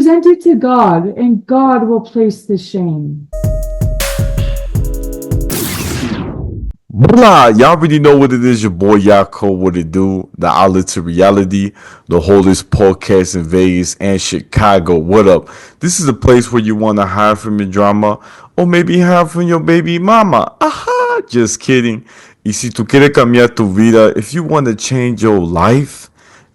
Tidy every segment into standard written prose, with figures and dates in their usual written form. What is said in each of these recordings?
present it to God, and God will place the shame. Blah, y'all already know what it is. Your boy Yaakov, what it do? The outlet to reality, the holdest podcast in Vegas and Chicago. What up? This is a place where you want to hide from your drama or maybe hide from your baby mama. Aha, just kidding. Y si tú quieres cambiar tu vida, if you want to change your life,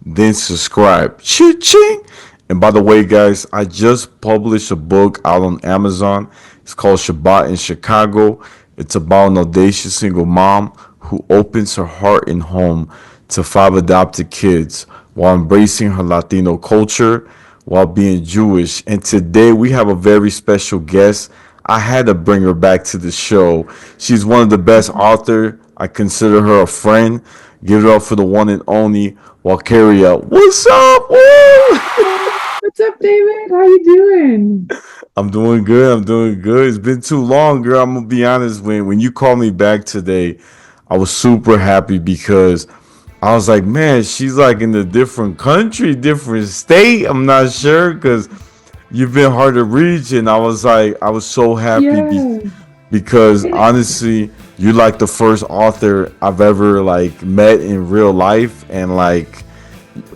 then subscribe. Cha-ching! And by the way, guys, I just published a book out on Amazon. It's called Shabbat in Chicago. It's about an audacious single mom who opens her heart and home to 5 adopted kids while embracing her Latino culture while being Jewish. And today we have a very special guest. I had to bring her back to the show. She's one of the best authors. I consider her a friend. Give it up for the one and only Walkyria. What's up? Woo! What's up, David? How you doing? I'm doing good. It's been too long, girl. I'm gonna be honest. When you called me back today, I was super happy because I was like, man, she's like in a different country, different state. I'm not sure because you've been hard to reach, and I was like, I was so happy Yeah. because honestly, you're like the first author I've ever like met in real life, and like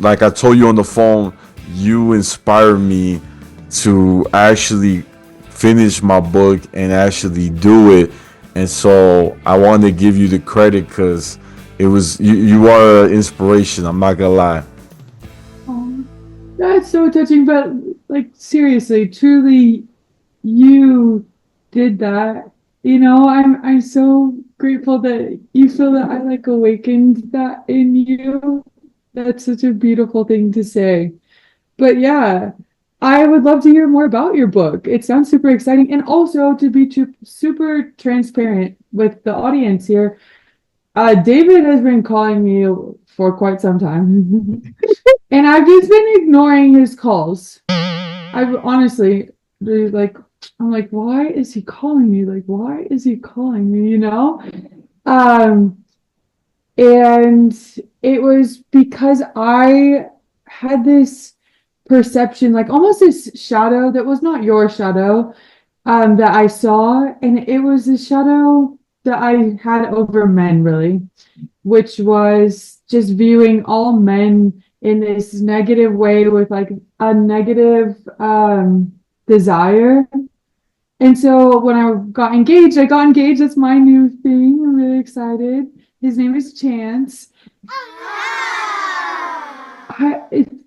I told you on the phone, you inspired me to actually finish my book and actually do it. And so I want to give you the credit because it was you are an inspiration. I'm not gonna lie. Oh, that's so touching. But like seriously, truly, you did that. I'm so grateful that you feel that I like awakened that in you. That's such a beautiful thing to say. But yeah, I would love to hear more about your book. It sounds super exciting. And also to be super transparent with the audience here, David has been calling me for quite some time. And I've just been ignoring his calls. I've honestly really I'm like, why is he calling me? Like, why is he calling me? And it was because I had this perception, like almost this shadow that was not your shadow, that I saw, and it was a shadow that I had over men, really, which was just viewing all men in this negative way with like a negative desire. And so when I got engaged. That's my new thing. I'm really excited. His name is Chance.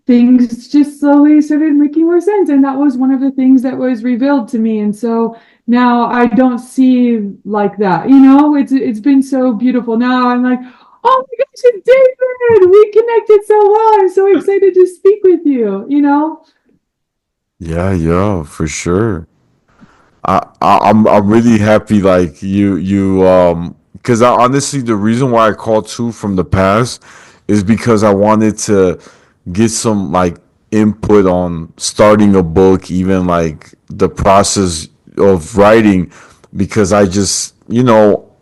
Things just slowly started making more sense, and that was one of the things that was revealed to me. And so now I don't see like that. It's been so beautiful. Now I'm like, oh my gosh, it's David. We connected so well. I'm so excited to speak with you. Yeah, for sure. I'm really happy like you because I honestly the reason why I called too from the past is because I wanted to get some like input on starting a book, even like the process of writing, because I just you're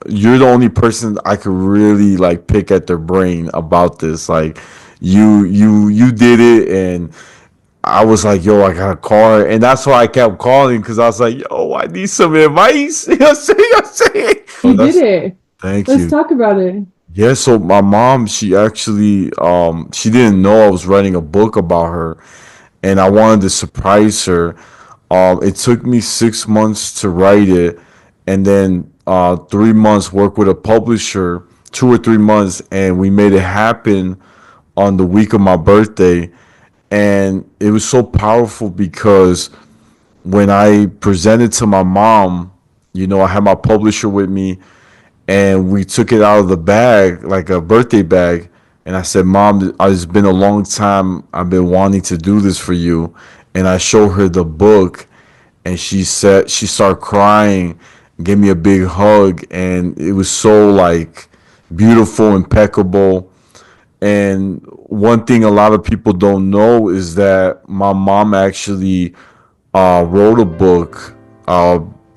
the only person I could really like pick at their brain about this. Like you did it, and I was like, yo, I gotta call her. And that's why I kept calling because I was like, yo, I need some advice. You know what I'm saying? You did it. Thank Let's you. talk about it. Yeah, so my mom, she actually she didn't know I was writing a book about her, and I wanted to surprise her. It took me 6 months to write it, and then 3 months work with a publisher, 2 or 3 months, and we made it happen on the week of my birthday. And it was so powerful because when I presented to my mom, I had my publisher with me, and we took it out of the bag, like a birthday bag. And I said, Mom, it's been a long time. I've been wanting to do this for you. And I showed her the book, and she started crying, gave me a big hug. And it was so like beautiful, impeccable. And one thing a lot of people don't know is that my mom actually wrote a book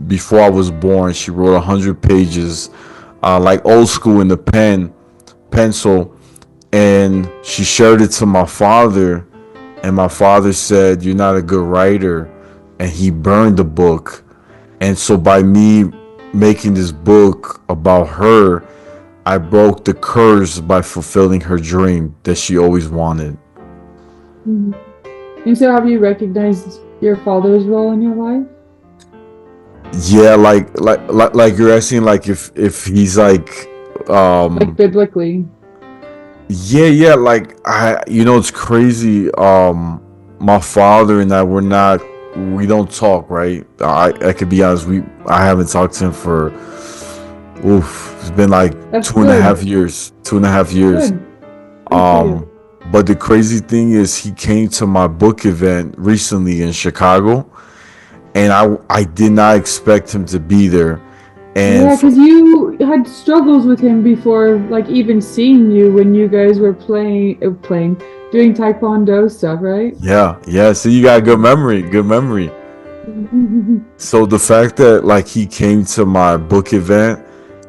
before I was born. She wrote 100 pages, like old school in the pencil, and she shared it to my father. and my father said, "You're not a good writer," and he burned the book. And so by me making this book about her, I broke the curse by fulfilling her dream that she always wanted. Mhm. And so have you recognized your father's role in your life? Yeah, like you're asking, like if he's like, Like um, biblically? yeah, like it's crazy. My father and I, we don't talk, right? I could be honest, I haven't talked to him for, oof, it's been like That's two and a good. half years, 2.5 years. Good. Good for Um, you. but the crazy thing is, he came to my book event recently in Chicago, and I did not expect him to be there. And Yeah, because you had struggles with him before, like even seeing you when you guys were doing Taekwondo stuff, right? yeah, yeah. So you got good memory, good memory. Mhm. So the fact that like he came to my book event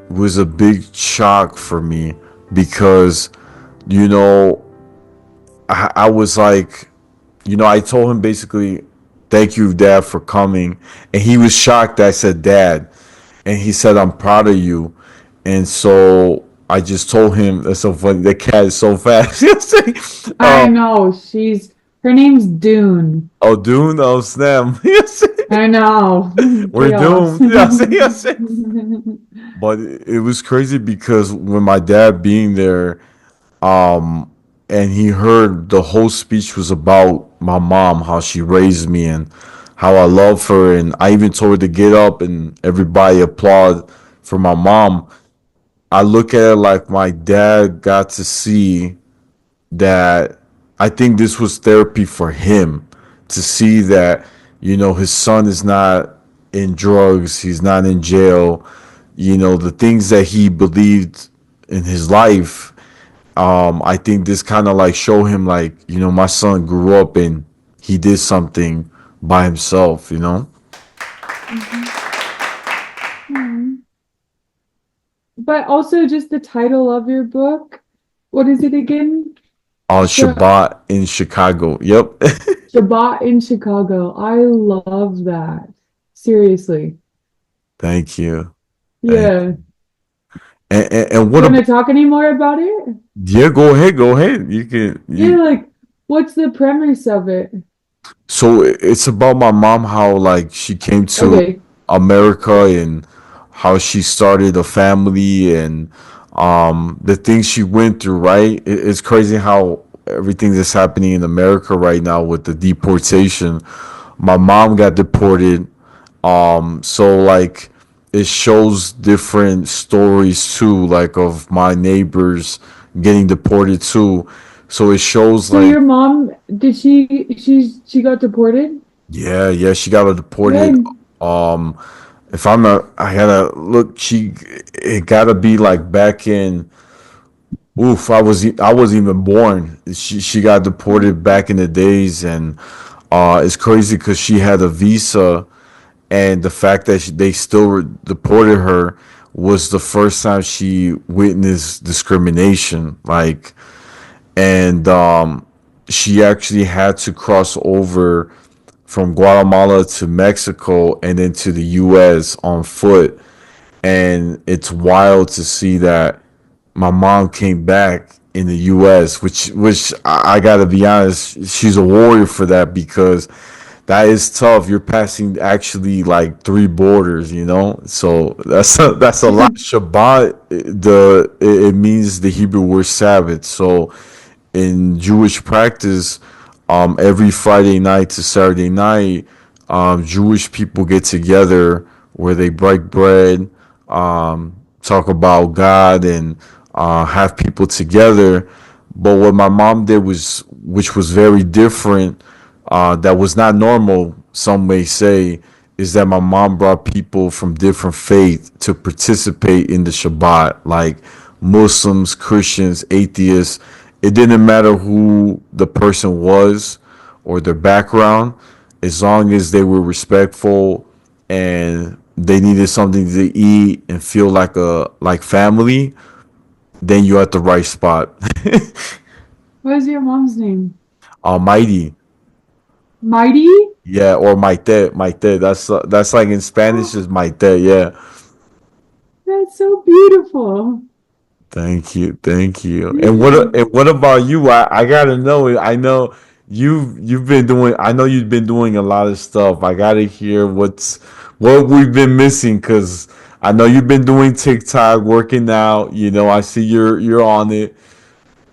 was a big shock for me, because you know I was like, I told him basically, "Thank you, Dad, for coming," and he was shocked that I said "Dad," and he said, "I'm proud of you," and so I just told him, that's so funny. The cat is so fast. You know what I'm saying? I know. Her name's Dune. Oh, Dune, oh snap! You know what I'm saying? I know. We're Chaos. doomed. Yeah, you know what I'm saying? But it was crazy because when my dad being there, um, and he heard the whole speech was about my mom, how she raised me, and how I love her, and I even told her to get up, and everybody applaud for my mom. I look at it like my dad got to see that. I think this was therapy for him, to see that, his son is not in drugs, he's not in jail, the things that he believed in his life. I think this kind of like show him, like, my son grew up and he did something by himself. Mhm. Hmm. But also just the title of your book. What is it again? Sh Shabbat in Chicago. Yep. Shabbat in Chicago. I love that. Seriously. Thank you. Thank you. Yeah. And Do what you want about, to talk any more about it? yeah, go ahead, you can, Yeah, you. like what's the premise of it? So it's about my mom, how like she came to Okay. America, and how she started a family, and the things she went through, right? It's crazy how everything that's happening in America right now with the deportation. My mom got deported. So like it shows different stories too, like of my neighbors getting deported too. So it shows So like, your mom, did she got deported? yeah, yeah, she got deported. When? Um, if I'm not, I gotta look. It gotta be like back in. Oof, I wasn't even born. She got deported back in the days, and it's crazy because she had a visa, and the fact that they still deported her was the first time she witnessed discrimination. Like, and she actually had to cross over from Guatemala to Mexico and then to the U.S. on foot. And it's wild to see that my mom came back in the U.S., which I gotta be honest, she's a warrior for that, because that is tough. You're passing actually like three borders. So that's a lot. Shabbat, it means the Hebrew word Sabbath. So in Jewish practice, every Friday night to Saturday night, Jewish people get together where they break bread, talk about God, and have people together. But what my mom did which was very different, that was not normal, some may say, is that my mom brought people from different faith to participate in the Shabbat, like Muslims, Christians, atheists. It didn't matter who the person was or their background, as long as they were respectful and they needed something to eat and feel like family, then you're at the right spot. What is your mom's name? Almighty. Mighty? Yeah, or maite, maite. That's like in Spanish is Oh, maite. Yeah. that's so beautiful. Thank you, thank you. Yeah. And what about you? I gotta know it. I know you've been doing. I know you've been doing a lot of stuff. I gotta hear what we've been missing because I know you've been doing TikTok, working out. You know, I see you're on it.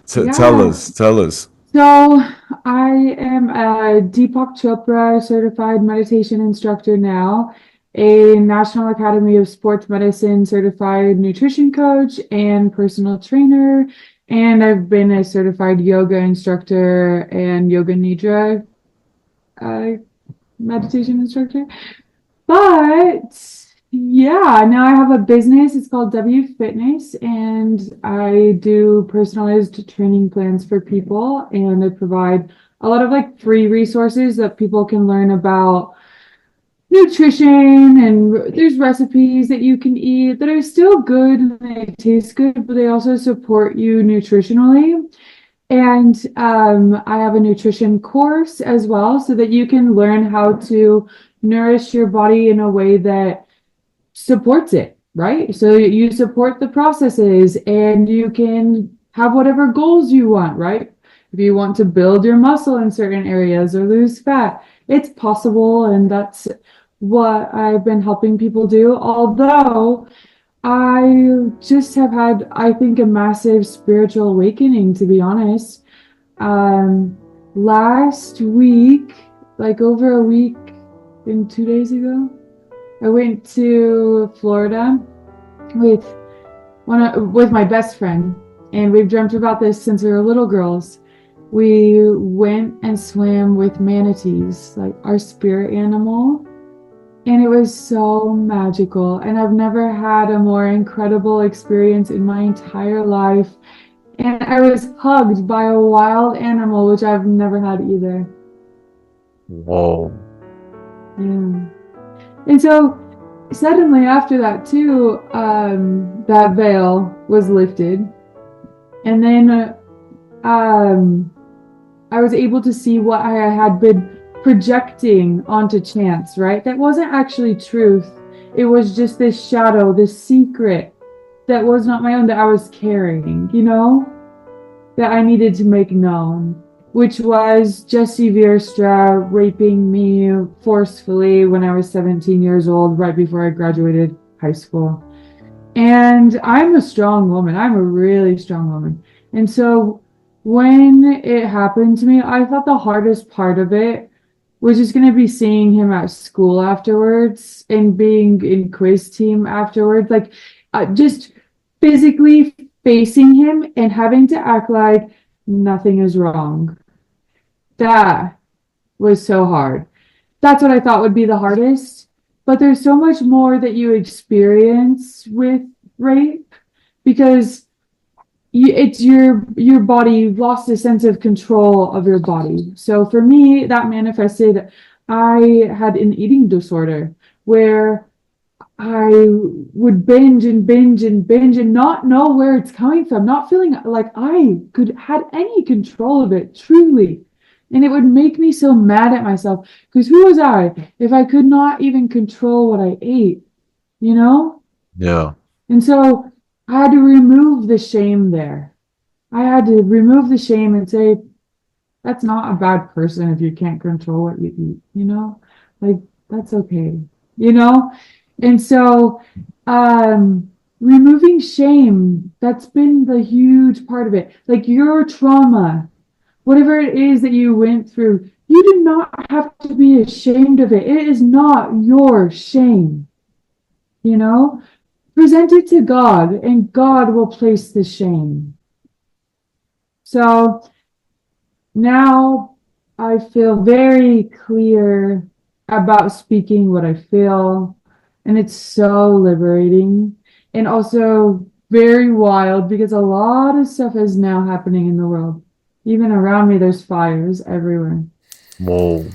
Tell Yeah. us, tell us. So I am a Deepak Chopra certified meditation instructor now, a National Academy of Sports Medicine certified nutrition coach and personal trainer, and I've been a certified yoga instructor and yoga nidra uh, meditation instructor. But yeah, now I have a business. It's called W Fitness, and I do personalized training plans for people, and I provide a lot of like free resources that people can learn about nutrition, and there's recipes that you can eat that are still good and they taste good, but they also support you nutritionally. And I have a nutrition course as well so that you can learn how to nourish your body in a way that supports it, right? So you support the processes and you can have whatever goals you want, right? If you want to build your muscle in certain areas or lose fat, it's possible. And that's what I've been helping people do. Although I just have had, I think, a massive spiritual awakening, to be honest. Um, Last week, like over a week and 2 days ago, I went to Florida with with my best friend, and we've dreamt about this since we were little girls. We went and swam with manatees, like our spirit animal, and it was so magical. And I've never had a more incredible experience in my entire life. And I was hugged by a wild animal, which I've never had either. Whoa. Yeah. And so suddenly after that too, that veil was lifted. And then I was able to see what I had been projecting onto chance, right? That wasn't actually truth. It was just this shadow, this secret that was not my own that I was carrying, that I needed to make known, which was Jesse Vierstra raping me forcefully when I was 17 years old, right before I graduated high school. And I'm a strong woman. I'm a really strong woman. And so when it happened to me, I thought the hardest part of it was just going to be seeing him at school afterwards and being in quiz team afterwards. Like just physically facing him and having to act like nothing is wrong. That was so hard. That's what I thought would be the hardest. But there's so much more that you experience with rape because it's your body. You've lost a sense of control of your body. So for me, that manifested. I had an eating disorder where I would binge and binge and binge and not know where it's coming from, not feeling like I could had any control of it, truly. And it would make me so mad at myself because who was I if I could not even control what I ate, you know? Yeah. And so I had to remove the shame there. I had to remove the shame and say, that's not a bad person if you can't control what you eat, Like, that's okay, you know? And so, removing shame, that's been the huge part of it. Like your trauma, whatever it is that you went through, you do not have to be ashamed of it. It is not your shame, you know? Present it to God, and God will place the shame. So now I feel very clear about speaking what I feel, and it's so liberating and also very wild because a lot of stuff is now happening in the world. Even around me, there's fires everywhere. Whoa.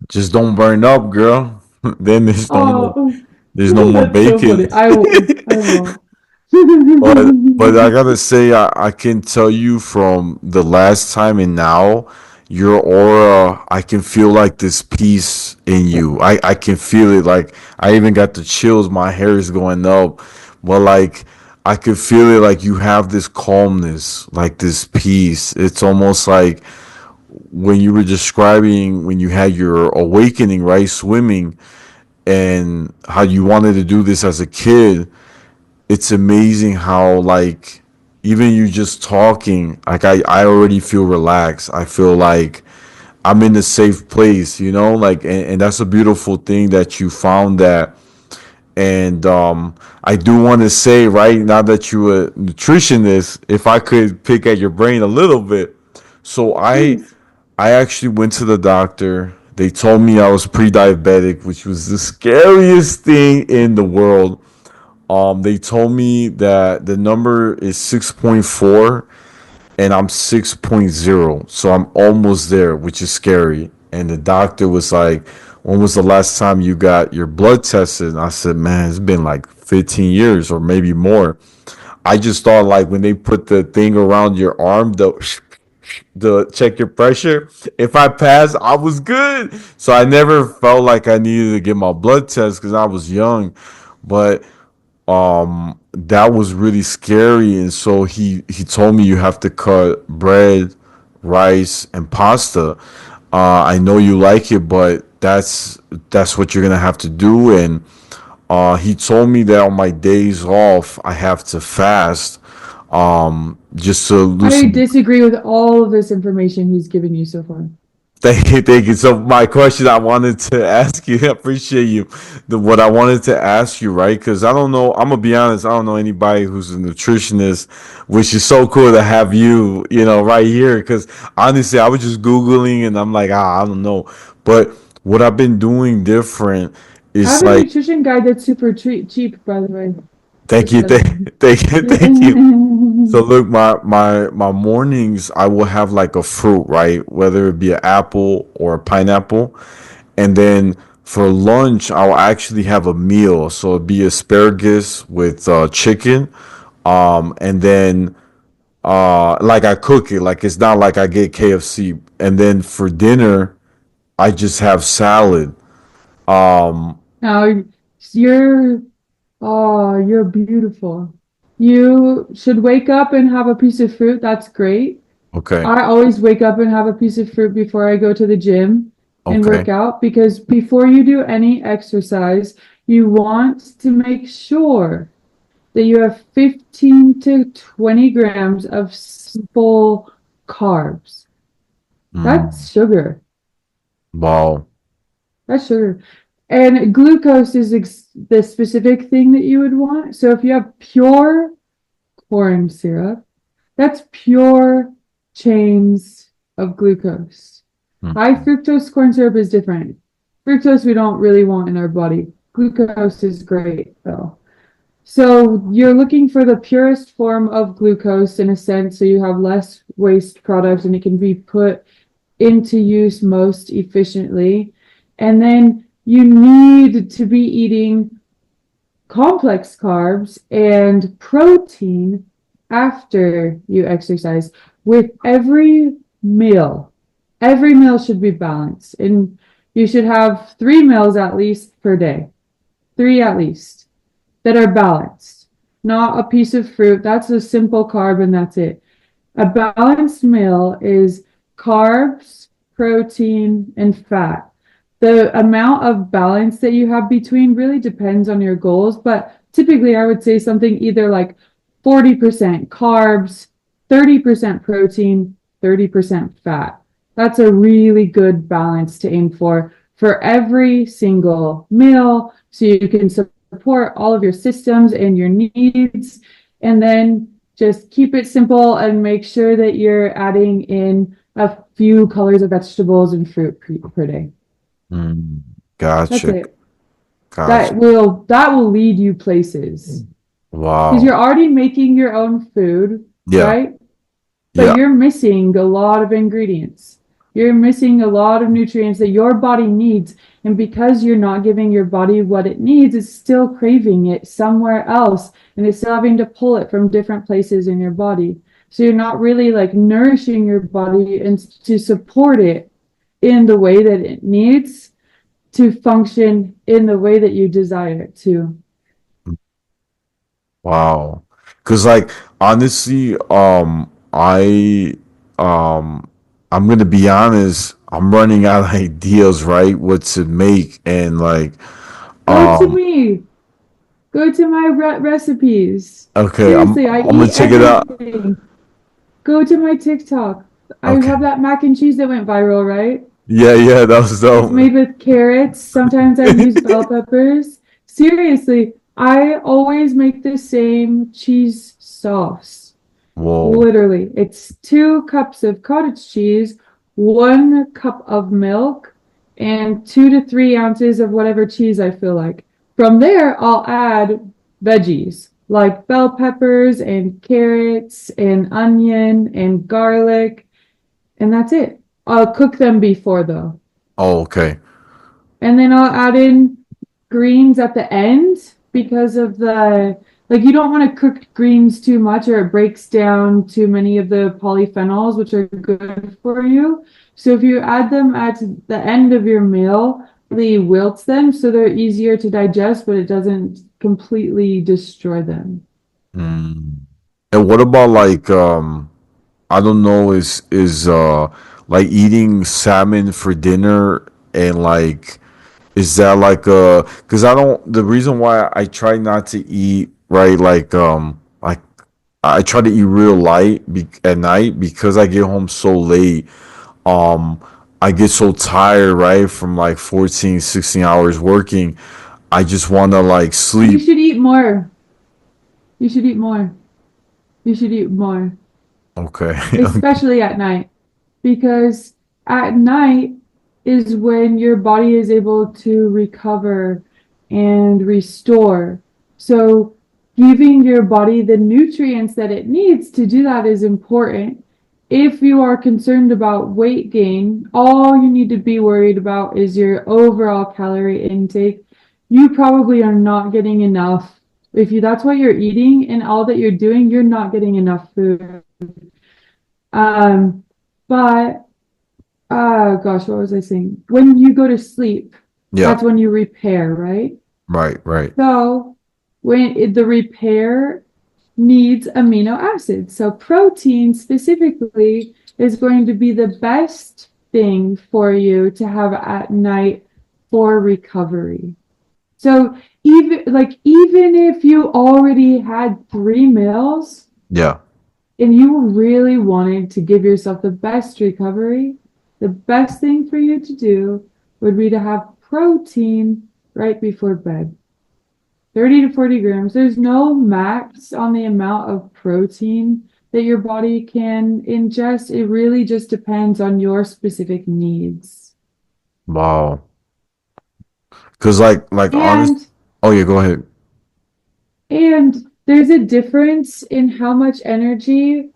Just don't burn up, girl. Then Oh, there's no more that's so bacon. funny. I won't. I won't. But I gotta say I can tell you from the last time and now, your aura, I can feel like this peace in you. I can feel it. Like I even got the chills. My hair is going up. But like I could feel it like you have this calmness, like this peace. It's almost like when you were describing when you had your awakening, right? Swimming and how you wanted to do this as a kid. It's amazing how like even you just talking, like I already feel relaxed. I feel like I'm in a safe place, you know, like and that's a beautiful thing that you found that. And I do want to say, right now that you're a nutritionist, if I could pick at your brain a little bit. So Please. I actually went to the doctor. They told me I was pre-diabetic, which was the scariest thing in the world. They told me that the number is 6.4 and I'm 6.0. So I'm almost there, which is scary. And the doctor was like, when was the last time you got your blood tested? And I said, man, it's been like 15 years or maybe more. I just thought like when they put the thing around your arm, the check your pressure. If I passed, I was good. So I never felt like I needed to get my blood test because I was young. But that was really scary, and so he told me you have to cut bread, rice, and pasta. I know you like it, but that's what you're gonna have to do. And he told me that on my days off I have to fast, just to I loosen. disagree with all of this information he's given you so far. Thank you. So my question I wanted to ask you, I appreciate you. What I wanted to ask you, right? Because I don't know. I'm gonna be honest. I don't know anybody who's a nutritionist, which is so cool to have you, right here. Because honestly, I was just googling and I'm like, I don't know. But what I've been doing different I is have a like, nutrition guide that's super cheap, by the way. thank Just you, letting thank you. So you. look, my mornings I will have like a fruit, right? Whether it be an apple or a pineapple, and then for lunch I'll actually have a meal. So it'd be asparagus with chicken, and then like I cook it, like it's not like I get KFC. And then for dinner I just have salad. Now you're you're beautiful. You should wake up and have a piece of fruit. That's great. Okay, I always wake up and have a piece of fruit before I go to the gym and okay. work out because before you do any exercise, you want to make sure that you have 15 to 20 grams of simple carbs. Mm, That's sugar. wow. That's sugar. And glucose is the specific thing that you would want. So if you have pure corn syrup, that's pure chains of glucose. High Mm, fructose corn syrup is different. Fructose we don't really want in our body. Glucose is great though. So you're looking for the purest form of glucose in a sense, so you have less waste product and it can be put into use most efficiently. And then you need to be eating complex carbs and protein after you exercise with every meal. Every meal should be balanced, and you should have 3 meals at least per day. Three at least that are balanced, not a piece of fruit. That's a simple carb and that's it. A balanced meal is carbs, protein, and fat. The amount of balance that you have between really depends on your goals, but typically I would say something either like 40% carbs, 30% protein, 30% fat. That's a really good balance to aim for every single meal so you can support all of your systems and your needs. And then just keep it simple and make sure that you're adding in a few colors of vegetables and fruit per day. mm. That's Gotcha, it. gotcha. That will lead you places because Wow. you're already making your own food, Yeah, right? But yeah. you're missing a lot of ingredients. You're missing a lot of nutrients that your body needs. And because you're not giving your body what it needs, it's still craving it somewhere else. And it's still having to pull it from different places in your body. So you're not really like nourishing your body and to support it in the way that it needs to function in the way that you desire it to. Wow. Cause like honestly, I'm gonna be honest, I'm running out of ideas, right? What to make and like Go to um me. Go to my recipes. okay, Seriously, I I'm gonna eat check it out. everything. Go to my TikTok. I have Okay. that mac and cheese that went viral, right? Yeah, yeah, that was It's dope. made with carrots. Sometimes I use bell peppers. Seriously, I always make the same cheese sauce. Whoa. Literally, it's 2 cups of cottage cheese, 1 cup of milk, and 2 to 3 ounces of whatever cheese I feel like. From there, I'll add veggies like bell peppers and carrots and onion and garlic, and that's it. I'll cook them before though. Oh, okay. And then I'll add in greens at the end because of the like you don't want to cook greens too much or it breaks down too many of the polyphenols which are good for you. So if you add them at the end of your meal, really wilts them so they're easier to digest, but it doesn't completely destroy them. Mm. And what about like I don't know, is like eating salmon for dinner and like is that like because I don't the reason why I try not to eat right like I try to eat real light at night because I get home so late. Um I get so tired, right, from like 14, 16 hours working. I just want to like You sleep. should eat more. You should eat more. You should eat more, Okay. especially at night. Because at night is when your body is able to recover and restore. So, giving your body the nutrients that it needs to do that is important. If you are concerned about weight gain, all you need to be worried about is your overall calorie intake. You probably are not getting enough. If you that's what you're eating and all that you're doing, you're not getting enough food. Um, but gosh, what was I saying? When you go to sleep, Yeah. that's when you repair, right? Right, right. So the repair needs amino acids. So protein specifically is going to be the best thing for you to have at night for recovery. So even if you already had 3 meals, Yeah. and you really wanted to give yourself the best recovery, the best thing for you to do would be to have protein right before bed. 30 to 40 grams. There's no max on the amount of protein that your body can ingest. It really just depends on your specific needs. Wow. Cause like honest. And Oh yeah, go ahead. and there's a difference in how much energy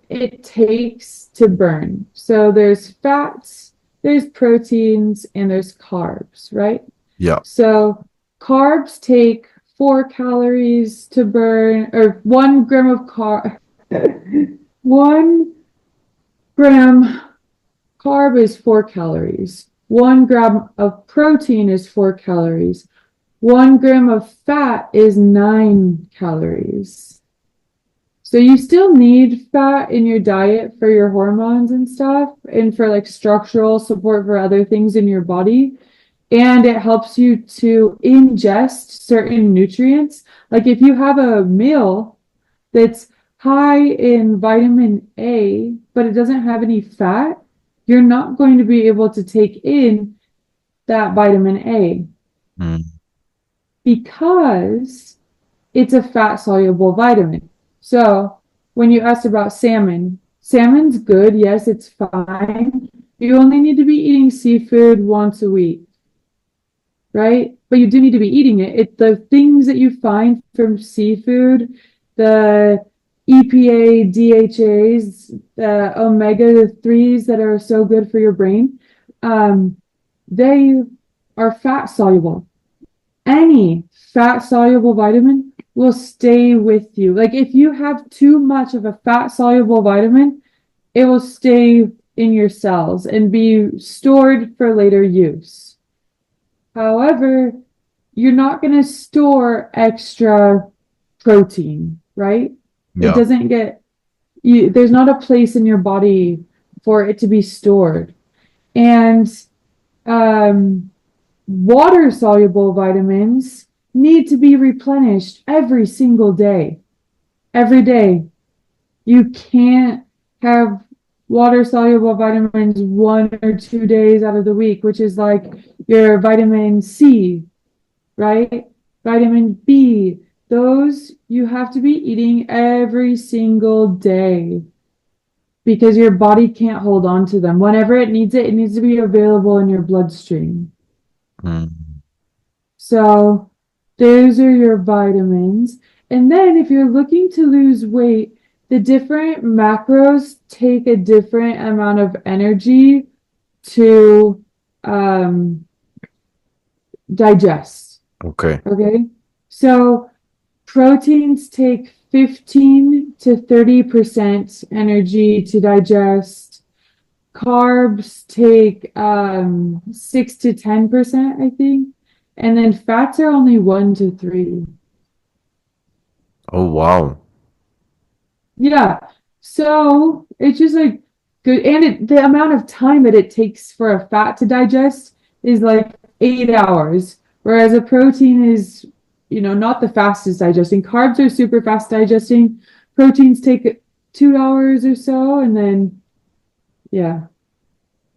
it takes to burn. So there's fats, there's proteins, and there's carbs, right? Yeah. So carbs take 4 calories to burn, or 1 gram of 1 gram carb is 4 calories. 1 gram of protein is 4 calories. 1 gram of fat is 9 calories. So you still need fat in your diet for your hormones and stuff, and for like structural support for other things in your body. And it helps you to ingest certain nutrients. Like if you have a meal that's high in vitamin A, but it doesn't have any fat, you're not going to be able to take in that vitamin A Mm. because it's a fat soluble vitamin. So when you asked about salmon, salmon's good. Yes, it's fine. You only need to be eating seafood once a week, right? But you do need to be eating it. The things that you find from seafood, the EPA, DHAs, the omega 3s that are so good for your brain, um, they are fat soluble. Any fat soluble vitamin will stay with you. Like if you have too much of a fat soluble vitamin, it will stay in your cells and be stored for later use. However, you're not going to store extra protein, right? It Yeah. doesn't get there's not a place in your body for it to be stored. And um, water soluble vitamins need to be replenished every single day. Every day. You can't have water soluble vitamins 1 or 2 days out of the week, which is like your vitamin C, right? Vitamin B. Those you have to be eating every single day because your body can't hold on to them. Whenever it needs to be available in your bloodstream. Mm. So those are your vitamins. And then if you're looking to lose weight, the different macros take a different amount of energy to um, digest. Okay. Okay. So proteins take 15 to 30% energy to digest. Carbs take 6 to 10%, I think. And then fats are only 1 to 3. Oh wow. Yeah. So it's just like good. And the amount of time that it takes for a fat to digest is like 8 hours, whereas a protein is, not the fastest digesting. Carbs are super fast digesting. Proteins take 2 hours or so. And then, yeah.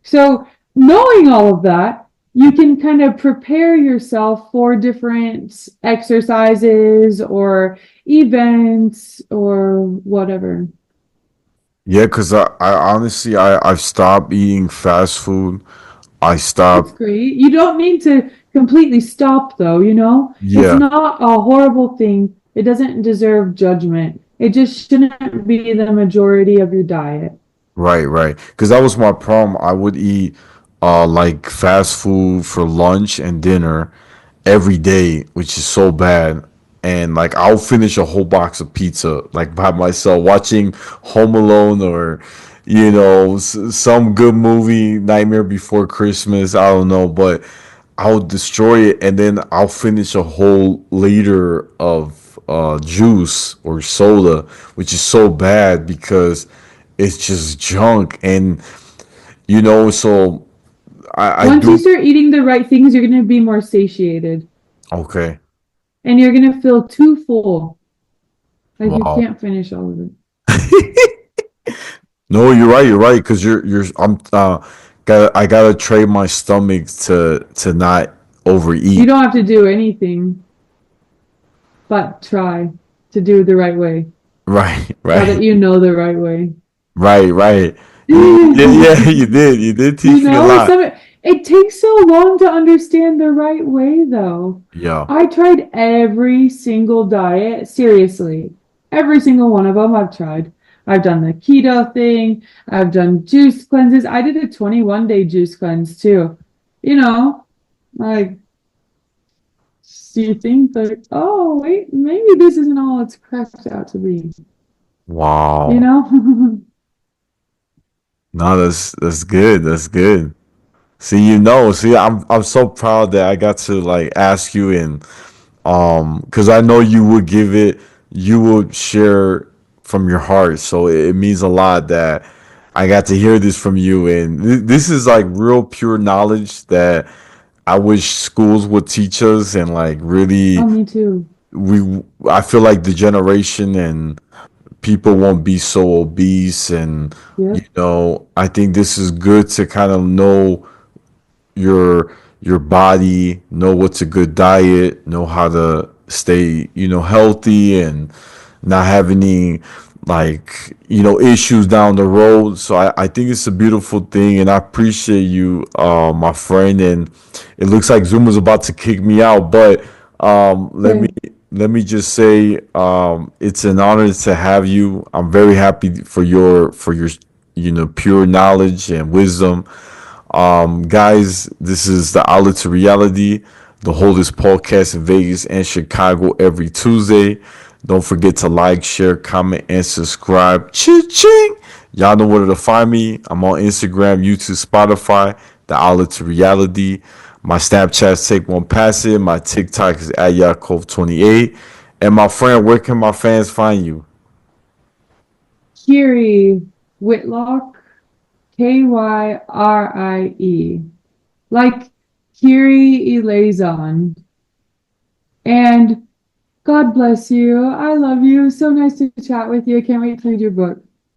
So knowing all of that, you can kind of prepare yourself for different exercises or events or whatever. Yeah, because I honestly I've stopped eating fast food. I That's stopped. great. You don't need to completely stop, though, It's Yeah. not a horrible thing. It doesn't deserve judgment. It just shouldn't be the majority of your diet. Right, right. Because that was my problem. I would eat like fast food for lunch and dinner every day, which is so bad. And like I'll finish a whole box of pizza like by myself, watching Home Alone or some good movie, Nightmare Before Christmas. I don't know, but I'll destroy it and then I'll finish a whole liter of juice or soda, which is so bad because it's just junk. And so I Once you do. start eating the right things, you're going to be more satiated Okay. and you're going to feel too full. Like you Wow. can't finish all of it. No, you're right. You're right. Because I gotta train my stomach to not You overeat. don't have to do anything but try to do the right way Right. now that Right. you know the right way. Right. Right. You did. Yeah. You did. You did teach me a lot. It takes so long to understand the right way, though. Yeah. I tried every single diet, seriously. Every single one of them I've tried. I've done the keto thing. I've done juice cleanses. I did a 21-day juice cleanse too. You know, like, do you think like, oh, wait, maybe this isn't all it's cracked out to be, you Wow. know? No, that's good. That's good. See, I'm so proud that I got to like ask you and because I know you would share from your heart. So it means a lot that I got to hear this from you, and this is like real pure knowledge that I wish schools would teach us, and like Oh, really, me too. I feel like the generation and people won't be so obese, and Yep. I think this is good to kind of know your body, know what's a good diet, know how to stay, healthy and not have any like, issues down the road. So I think it's a beautiful thing and I appreciate you, my friend. And it looks like Zoom is about to kick me out, but Okay. let me just say it's an honor to have you. I'm very happy for your pure knowledge and wisdom. Guys, this is the Outlet to Reality. The Holders podcast in Vegas and Chicago every Tuesday. Don't forget to like, share, comment, and subscribe. Cha-ching! Y'all know where to find me. I'm on Instagram, YouTube, Spotify, The Outlet to Reality. My Snapchat's Take One Pass It. My TikTok is at Yaakov28. And my friend, where can my fans find you? Kiri Whitlock, Kyrie, like Kiri Elazon. And God bless you. I love you. So nice to chat with you. I can't wait to read your book.